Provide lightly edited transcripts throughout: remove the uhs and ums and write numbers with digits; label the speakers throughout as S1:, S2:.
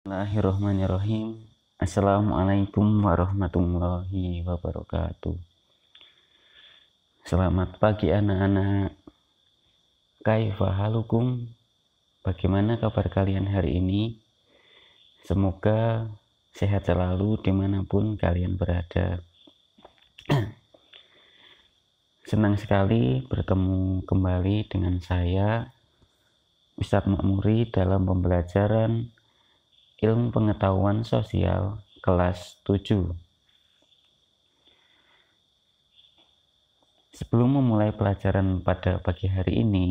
S1: Bismillahirrahmanirrahim. Assalamualaikum warahmatullahi wabarakatuh. Selamat pagi anak-anak. Kaifa halukum? Bagaimana kabar kalian hari ini? Semoga sehat selalu dimanapun kalian berada. Senang sekali bertemu kembali dengan saya, Ustadz Makmuri, dalam pembelajaran Ilmu Pengetahuan Sosial kelas 7. Sebelum memulai pelajaran pada pagi hari ini,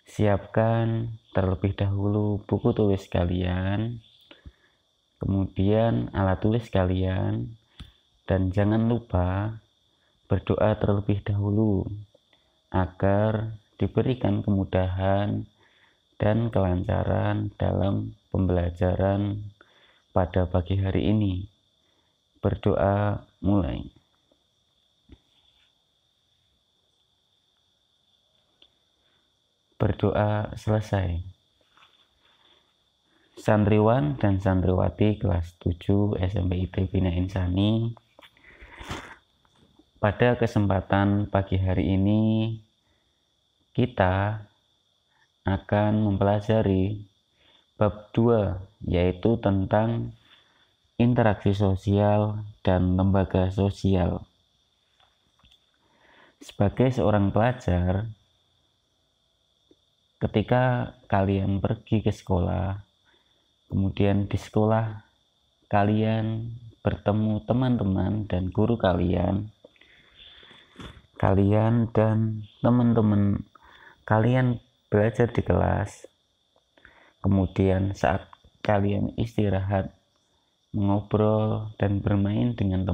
S1: siapkan terlebih dahulu buku tulis kalian, kemudian alat tulis kalian, dan jangan lupa berdoa terlebih dahulu agar diberikan kemudahan dan kelancaran dalam pembelajaran pada pagi hari ini. Berdoa mulai. Berdoa selesai. Santriwan dan santriwati kelas 7 SMP IT Bina Insani, pada kesempatan pagi hari ini kita akan mempelajari bab 2, yaitu tentang interaksi sosial dan lembaga sosial. Sebagai seorang pelajar, ketika kalian pergi ke sekolah, kemudian di sekolah kalian bertemu teman-teman dan guru kalian dan teman-teman kalian belajar di kelas, kemudian saat kalian istirahat, mengobrol dan bermain dengan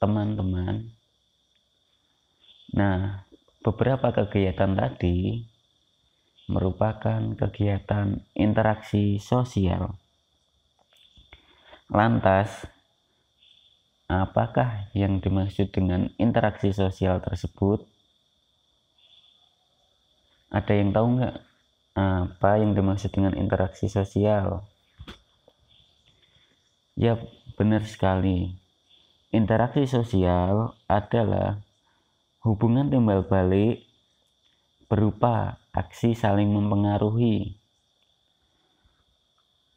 S1: teman-teman. Nah, beberapa kegiatan tadi merupakan kegiatan interaksi sosial. Lantas, apakah yang dimaksud dengan interaksi sosial tersebut? Ada yang tahu nggak apa yang dimaksud dengan interaksi sosial? Ya, benar sekali. Interaksi sosial adalah hubungan timbal balik berupa aksi saling mempengaruhi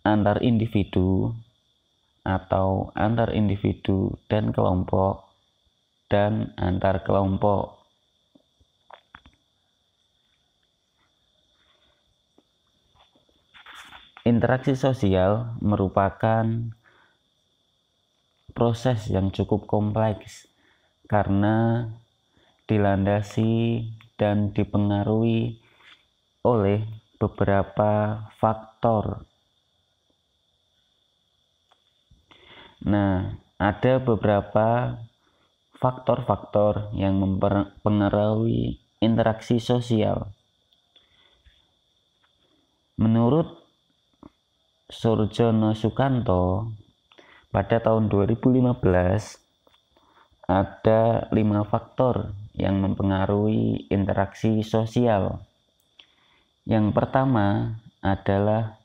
S1: antar individu atau antar individu dan kelompok dan antar kelompok. Interaksi sosial merupakan proses yang cukup kompleks karena dilandasi dan dipengaruhi oleh beberapa faktor. Nah, ada beberapa faktor-faktor yang mempengaruhi interaksi sosial. Menurut Surjono Sukanto, pada tahun 2015 ada 5 faktor yang mempengaruhi interaksi sosial. Yang pertama adalah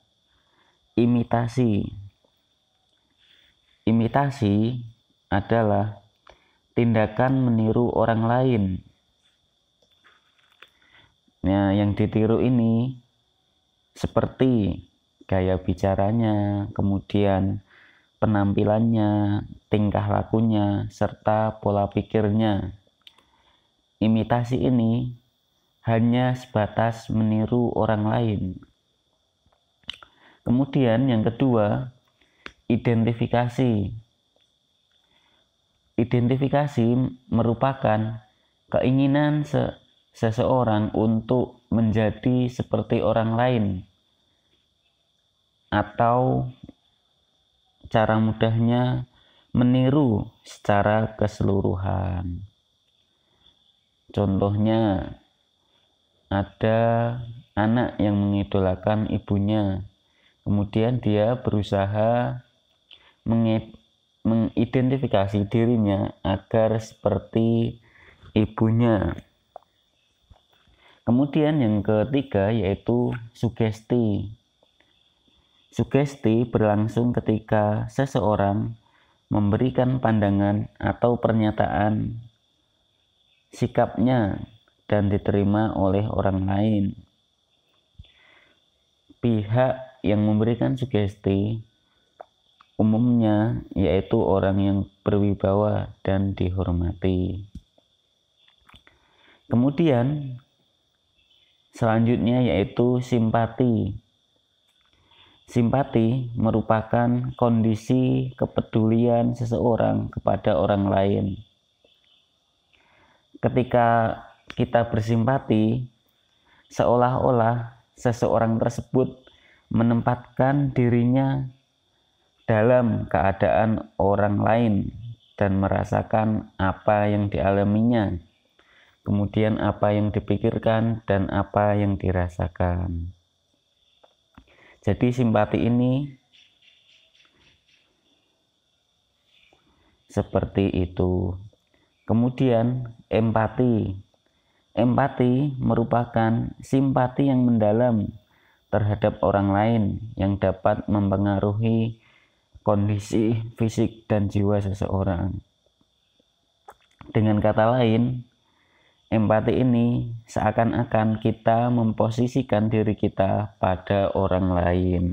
S1: imitasi. Imitasi adalah tindakan meniru orang lain. Nah, yang ditiru ini seperti gaya bicaranya, kemudian penampilannya, tingkah lakunya, serta pola pikirnya. Imitasi ini hanya sebatas meniru orang lain. Kemudian yang kedua, identifikasi. Identifikasi merupakan keinginan seseorang untuk menjadi seperti orang lain, atau cara mudahnya meniru secara keseluruhan. Contohnya, ada anak yang mengidolakan ibunya, kemudian dia berusaha mengidentifikasi dirinya agar seperti ibunya. Kemudian yang ketiga yaitu sugesti. Sugesti berlangsung ketika seseorang memberikan pandangan atau pernyataan sikapnya dan diterima oleh orang lain. Pihak yang memberikan sugesti umumnya yaitu orang yang berwibawa dan dihormati. Kemudian selanjutnya yaitu simpati. Simpati merupakan kondisi kepedulian seseorang kepada orang lain. Ketika kita bersimpati, seolah-olah seseorang tersebut menempatkan dirinya dalam keadaan orang lain dan merasakan apa yang dialaminya, kemudian apa yang dipikirkan dan apa yang dirasakan. Jadi simpati ini seperti itu. Kemudian empati. Empati merupakan simpati yang mendalam terhadap orang lain yang dapat mempengaruhi kondisi fisik dan jiwa seseorang. Dengan kata lain, empati ini seakan-akan kita memposisikan diri kita pada orang lain.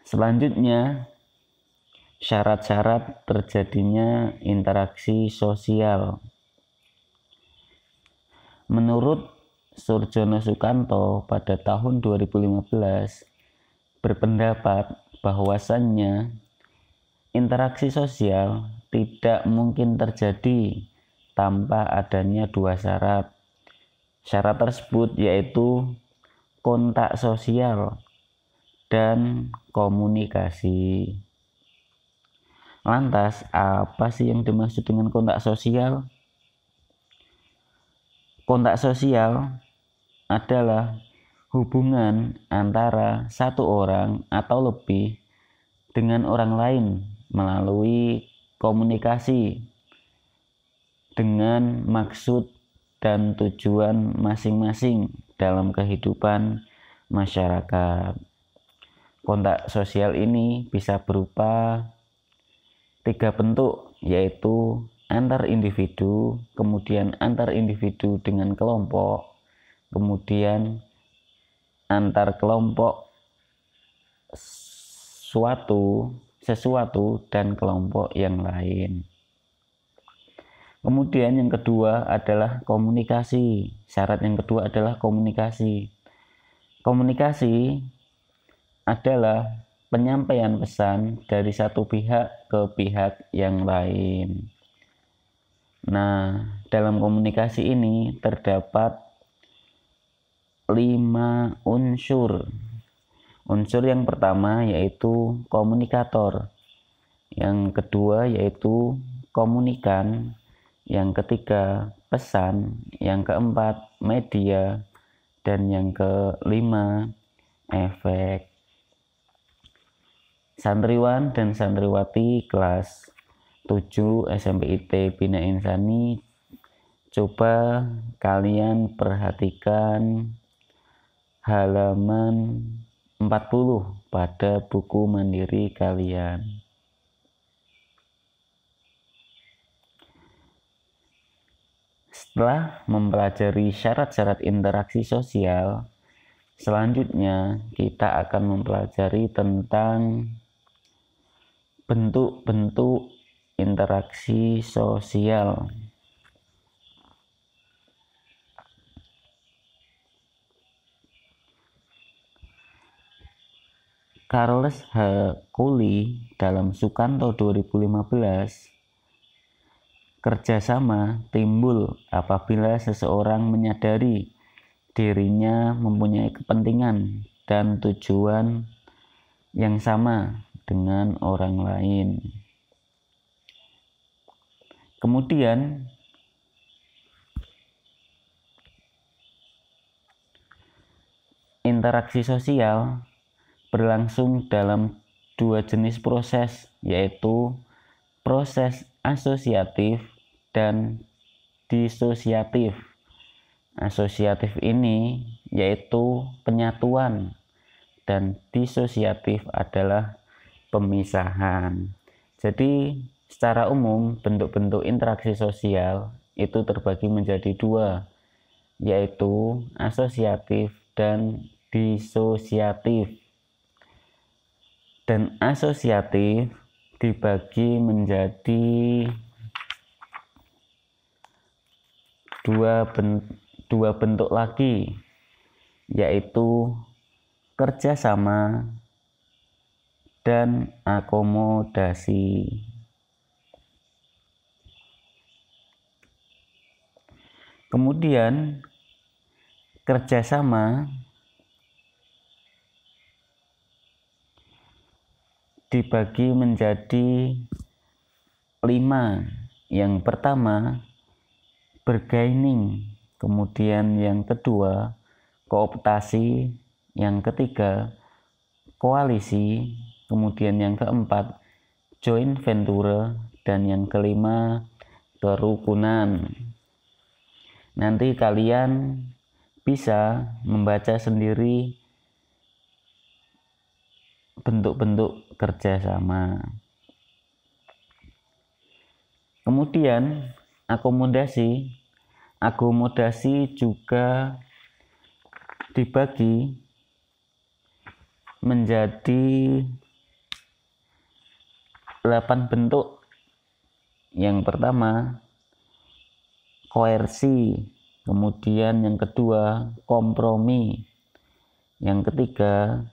S1: Selanjutnya, syarat-syarat terjadinya interaksi sosial. Menurut Surjono Sukanto pada tahun 2015 berpendapat bahwasannya interaksi sosial tidak mungkin terjadi tanpa adanya dua syarat. Syarat tersebut yaitu kontak sosial dan komunikasi. Lantas, apa sih yang dimaksud dengan kontak sosial? Kontak sosial adalah hubungan antara satu orang atau lebih dengan orang lain melalui komunikasi dengan maksud dan tujuan masing-masing dalam kehidupan masyarakat. Kontak sosial ini bisa berupa 3 bentuk, yaitu antar individu, kemudian antar individu dengan kelompok, kemudian antar kelompok sesuatu dan kelompok yang lain. Kemudian yang kedua adalah komunikasi. Syarat yang kedua adalah komunikasi. Komunikasi adalah penyampaian pesan dari satu pihak ke pihak yang lain. Nah, dalam komunikasi ini terdapat 5 unsur. Unsur yang pertama yaitu komunikator, yang kedua yaitu komunikan, yang ketiga pesan, yang keempat media, dan yang kelima efek. Santriwan dan santriwati kelas 7 SMPIT Bina Insani, coba kalian perhatikan halaman 40 pada buku mandiri kalian. Setelah mempelajari syarat-syarat interaksi sosial, selanjutnya kita akan mempelajari tentang bentuk-bentuk interaksi sosial. Charles H. Cooley dalam Sukanto 2015, kerjasama timbul apabila seseorang menyadari dirinya mempunyai kepentingan dan tujuan yang sama dengan orang lain. Kemudian interaksi sosial berlangsung dalam 2 jenis proses, yaitu proses asosiatif dan disosiatif. Asosiatif ini yaitu penyatuan dan disosiatif adalah pemisahan. Jadi secara umum bentuk-bentuk interaksi sosial itu terbagi menjadi dua, yaitu asosiatif dan disosiatif. Dan asosiatif dibagi menjadi dua bentuk lagi, yaitu kerjasama dan akomodasi. Kemudian kerjasama dibagi menjadi 5. Yang pertama bergaining, kemudian yang kedua kooptasi, yang ketiga koalisi, kemudian yang keempat joint venture, dan yang kelima kerukunan. Nanti kalian bisa membaca sendiri bentuk-bentuk kerjasama. Kemudian akomodasi juga dibagi menjadi 8 bentuk. Yang pertama koersi, kemudian yang kedua kompromi, yang ketiga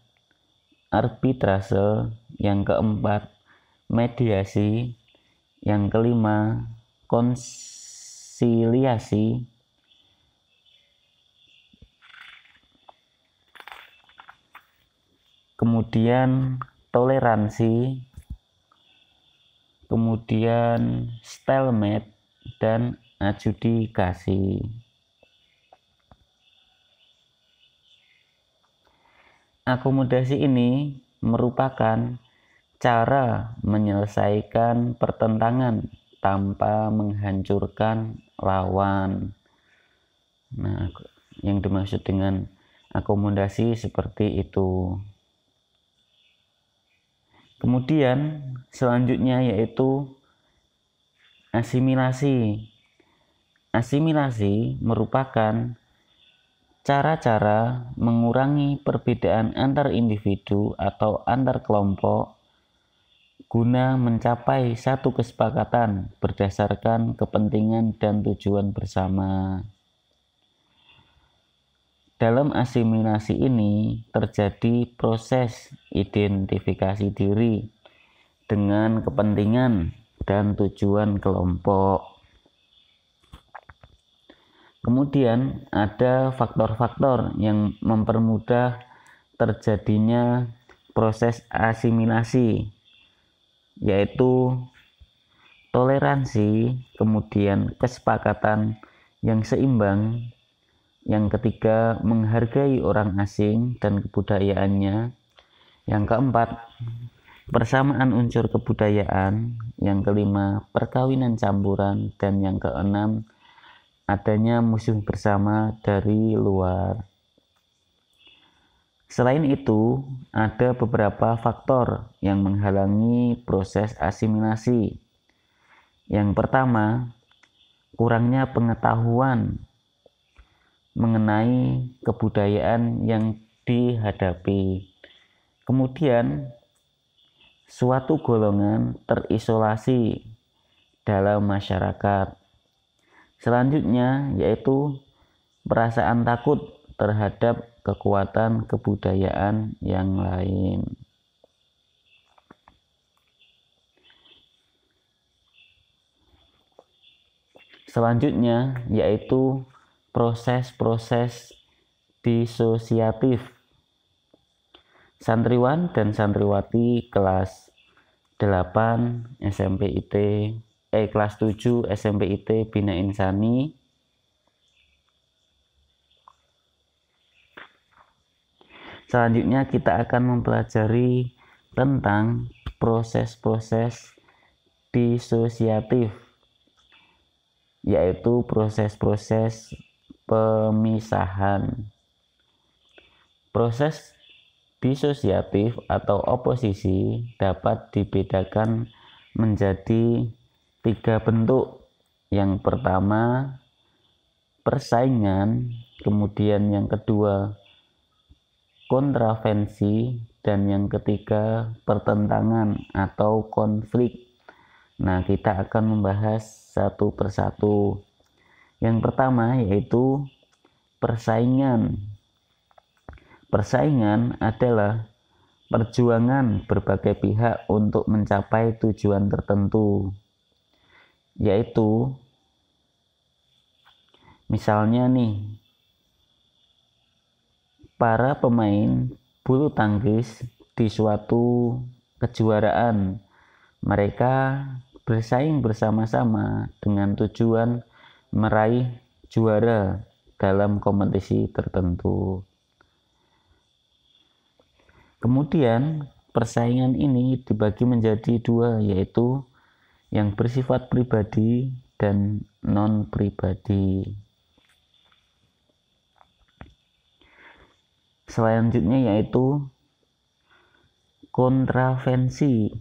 S1: arbitrase, yang keempat mediasi, yang kelima konsiliasi, kemudian toleransi, kemudian stalemate, dan adjudikasi. Akomodasi ini merupakan cara menyelesaikan pertentangan tanpa menghancurkan lawan. Nah, yang dimaksud dengan akomodasi seperti itu. Kemudian selanjutnya yaitu asimilasi. Asimilasi merupakan cara-cara mengurangi perbedaan antar individu atau antar kelompok guna mencapai satu kesepakatan berdasarkan kepentingan dan tujuan bersama. Dalam asimilasi ini terjadi proses identifikasi diri dengan kepentingan dan tujuan kelompok. Kemudian ada faktor-faktor yang mempermudah terjadinya proses asimilasi, yaitu toleransi, kemudian kesepakatan yang seimbang, yang ketiga menghargai orang asing dan kebudayaannya, yang keempat persamaan unsur kebudayaan, yang kelima perkawinan campuran, dan yang keenam adanya musuh bersama dari luar. Selain itu, ada beberapa faktor yang menghalangi proses asimilasi. Yang pertama, kurangnya pengetahuan mengenai kebudayaan yang dihadapi. Kemudian, suatu golongan terisolasi dalam masyarakat. Selanjutnya yaitu perasaan takut terhadap kekuatan kebudayaan yang lain. Selanjutnya yaitu proses-proses disosiatif. Santriwan dan santriwati kelas 8 SMP IT kelas 7 SMP IT Bina Insani selanjutnya kita akan mempelajari tentang proses-proses disosiatif, yaitu proses-proses pemisahan. Proses disosiatif atau oposisi dapat dibedakan menjadi 3 bentuk. Yang pertama, persaingan, kemudian yang kedua, kontravensi, dan yang ketiga, pertentangan atau konflik. Nah, kita akan membahas satu persatu. Yang pertama yaitu persaingan. Persaingan adalah perjuangan berbagai pihak untuk mencapai tujuan tertentu, yaitu misalnya nih, para pemain bulu tangkis di suatu kejuaraan, mereka bersaing bersama-sama dengan tujuan meraih juara dalam kompetisi tertentu. Kemudian persaingan ini dibagi menjadi 2, yaitu yang bersifat pribadi dan non-pribadi. Selanjutnya yaitu kontravensi.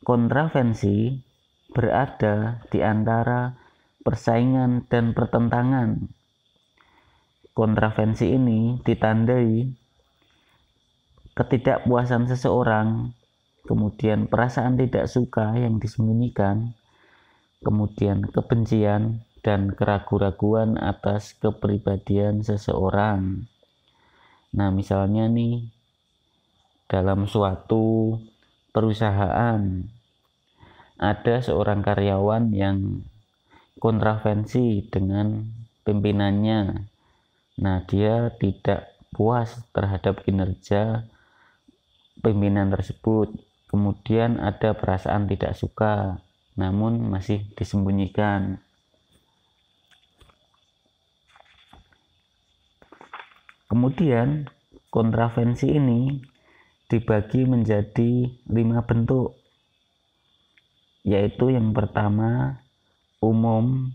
S1: Kontravensi berada di antara persaingan dan pertentangan. Kontravensi ini ditandai ketidakpuasan seseorang, kemudian perasaan tidak suka yang disembunyikan, kemudian kebencian dan keraguan-raguan atas kepribadian seseorang. Nah, misalnya nih, dalam suatu perusahaan ada seorang karyawan yang kontravensi dengan pimpinannya. Nah, dia tidak puas terhadap kinerja pimpinan tersebut, kemudian ada perasaan tidak suka, namun masih disembunyikan. Kemudian kontravensi ini dibagi menjadi 5 bentuk, yaitu yang pertama umum,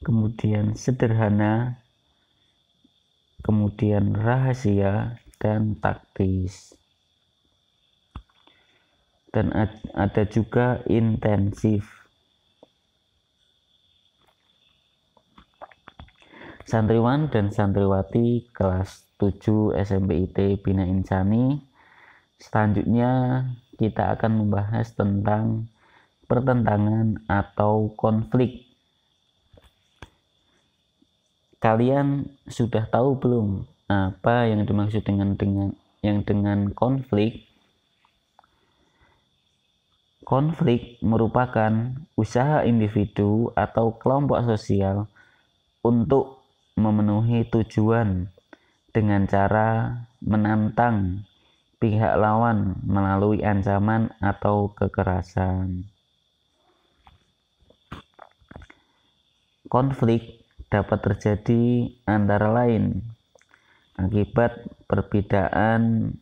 S1: kemudian sederhana, kemudian rahasia, dan taktis. Dan ada juga intensif. Santriwan dan santriwati kelas 7 SMP IT Bina Insani, selanjutnya kita akan membahas tentang pertentangan atau konflik. Kalian sudah tahu belum apa yang dimaksud dengan konflik? Konflik merupakan usaha individu atau kelompok sosial untuk memenuhi tujuan dengan cara menantang pihak lawan melalui ancaman atau kekerasan. Konflik dapat terjadi antara lain akibat perbedaan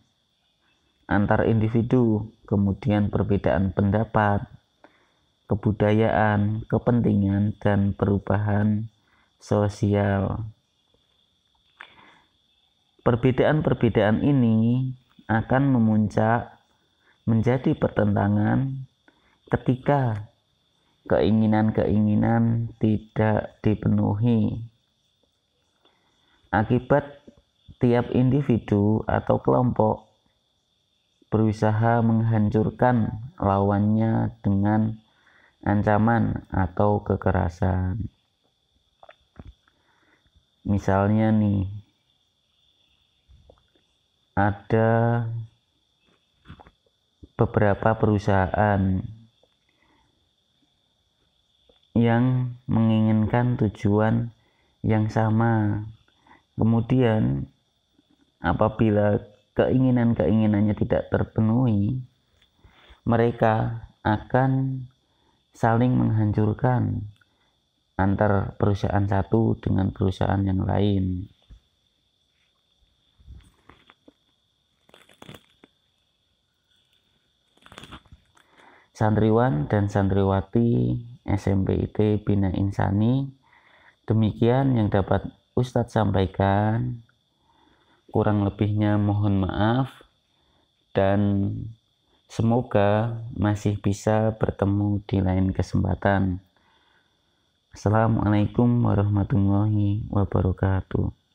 S1: antar individu, kemudian perbedaan pendapat, kebudayaan, kepentingan, dan perubahan sosial. Perbedaan-perbedaan ini akan memuncak menjadi pertentangan ketika keinginan-keinginan tidak dipenuhi. Akibat tiap individu atau kelompok berusaha menghancurkan lawannya dengan ancaman atau kekerasan. Misalnya nih, ada beberapa perusahaan yang menginginkan tujuan yang sama. Kemudian apabila keinginan-keinginannya tidak terpenuhi, mereka akan saling menghancurkan antar perusahaan satu dengan perusahaan yang lain. Santriwan dan santriwati SMP IT Bina Insani, Demikian yang dapat Ustadz sampaikan. Kurang lebihnya mohon maaf dan semoga masih bisa bertemu di lain kesempatan. Assalamualaikum warahmatullahi wabarakatuh.